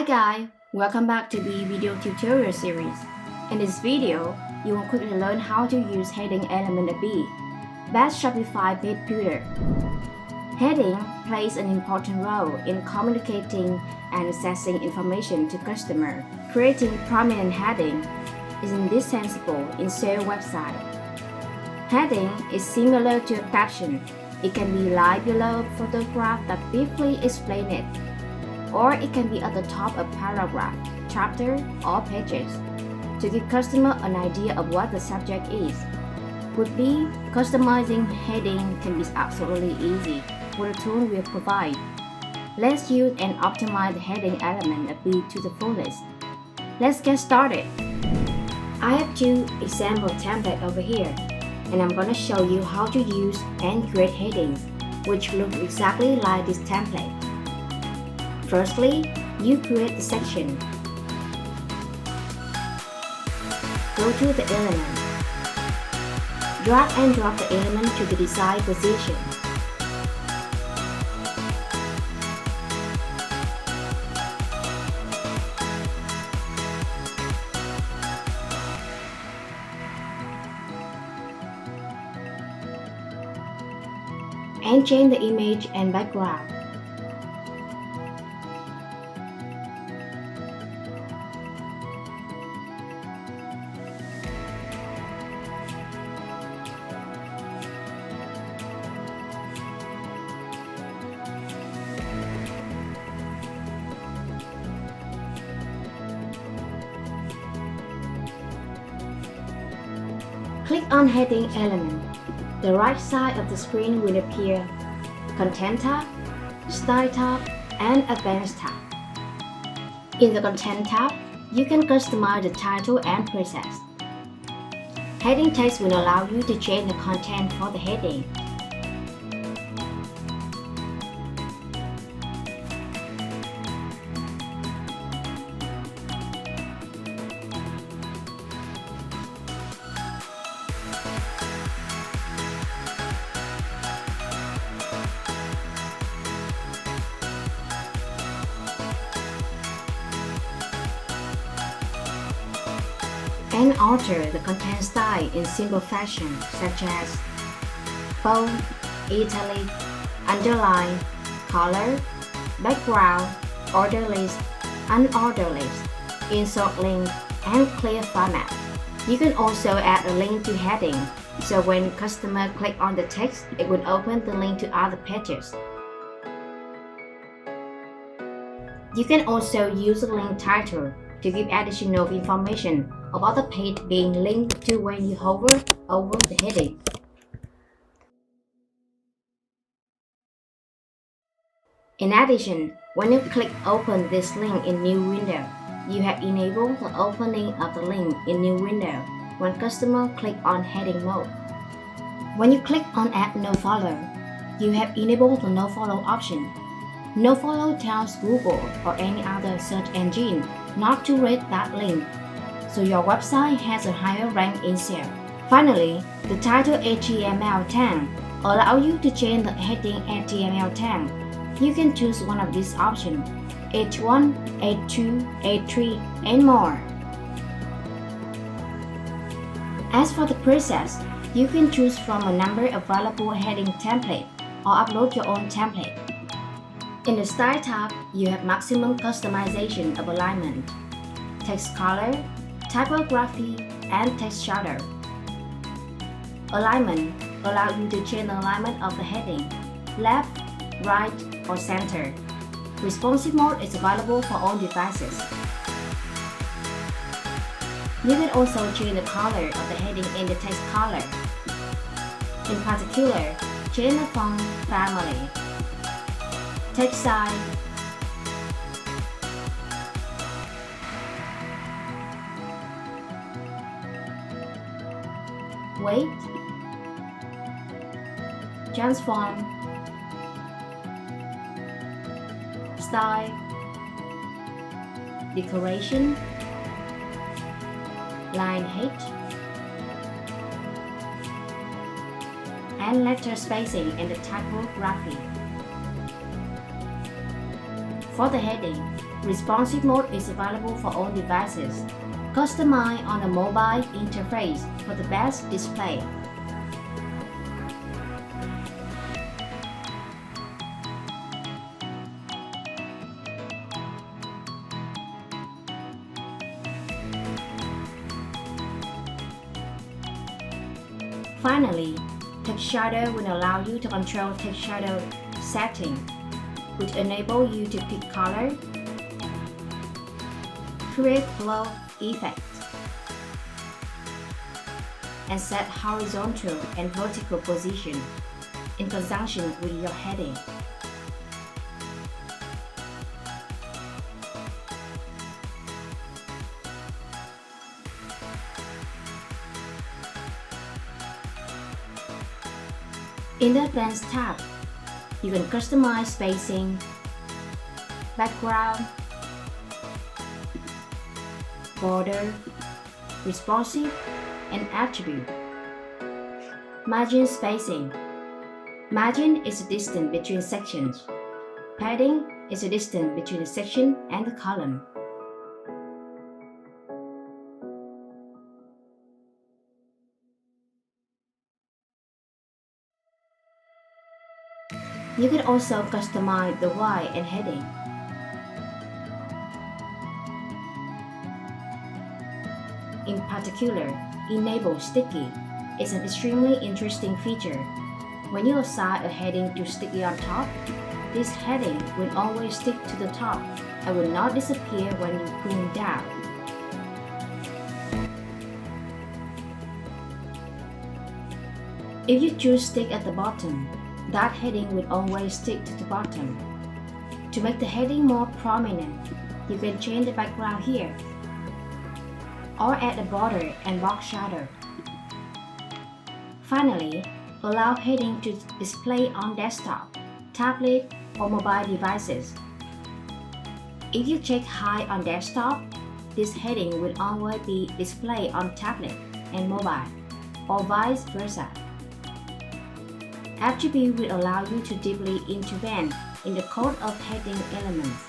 Hi guys, welcome back to the video tutorial series. In this video, you will quickly learn how to use heading element of Beae, Best Shopify page builder. Heading plays an important role in communicating and accessing information to customers. Creating prominent heading is indispensable in SEO website. Heading is similar to a caption. It can be live below a photograph that briefly explains it, or it can be at the top of paragraph, chapter, or pages to give customer an idea of what the subject is. Would be customizing heading can be absolutely easy with the tool we provide. Let's use and optimize the heading element of Beae to the fullest. Let's get started. I have two example templates over here, and I'm gonna show you how to use and create headings which look exactly like this template. Firstly, you create the section. Go to the element. Drag and drop the element to the desired position. And change the image and background. Click on Heading element. The right side of the screen will appear Content tab, Style tab, and Advanced tab. In the Content tab, you can customize the title and process. Heading text will allow you to change the content for the heading. And alter the content style in simple fashion such as bold, italic, underline, color, background, order list, unordered list, insert link, and clear format. You can also add a link to heading, so when customer click on the text, it will open the link to other pages. You can also use the link title to give additional information about the page being linked to when you hover over the heading. In addition, when you click Open this link in New Window, you have enabled the opening of the link in New Window when customer click on heading mode. When you click on Add Nofollow, you have enabled the Nofollow option. Nofollow tells Google or any other search engine not to read that link, so your website has a higher rank in SEO. Finally, the title HTML tag allows you to change the heading HTML tag. You can choose one of these options, H1, H2, H3, and more. As for the process, you can choose from a number of available heading templates or upload your own template. In the Style tab, you have maximum customization of alignment, text color, typography, and text shadow. Alignment allows you to change the alignment of the heading, left, right, or center. Responsive mode is available for all devices. You can also change the color of the heading in the text color. In particular, change the font family, text size, weight, transform, style, decoration, line height, and letter spacing in the typography. For the heading, responsive mode is available for all devices. Customize on the mobile interface for the best display. Finally, text shadow will allow you to control text shadow setting, which enable you to pick color, create glow effect, and set horizontal and vertical position in conjunction with your heading. In the Advanced tab, you can customize spacing, background, border, responsive, and attribute. Margin spacing. Margin is the distance between sections. Padding is the distance between the section and the column. You can also customize the Y and heading. In particular, Enable Sticky is an extremely interesting feature. When you assign a heading to sticky on top, this heading will always stick to the top and will not disappear when you pull down. If you choose Stick at the bottom, that heading will always stick to the bottom. To make the heading more prominent, you can change the background here, or add a border and box shadow. Finally, allow heading to display on desktop, tablet, or mobile devices. If you check High on desktop, this heading will always be displayed on tablet and mobile, or vice versa. Attribute will allow you to deeply intervene in the code of heading elements.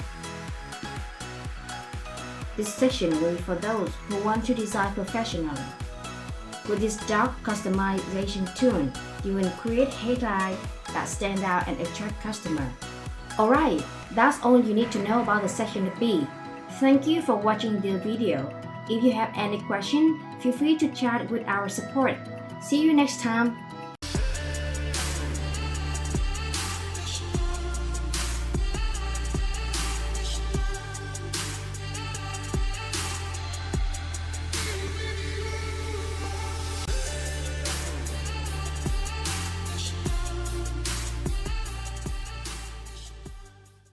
This section will be for those who want to design professionally. With this dark customization tool, you will create headlines that stand out and attract customers. Alright, that's all you need to know about the section of Beae. Thank you for watching the video. If you have any question, feel free to chat with our support. See you next time.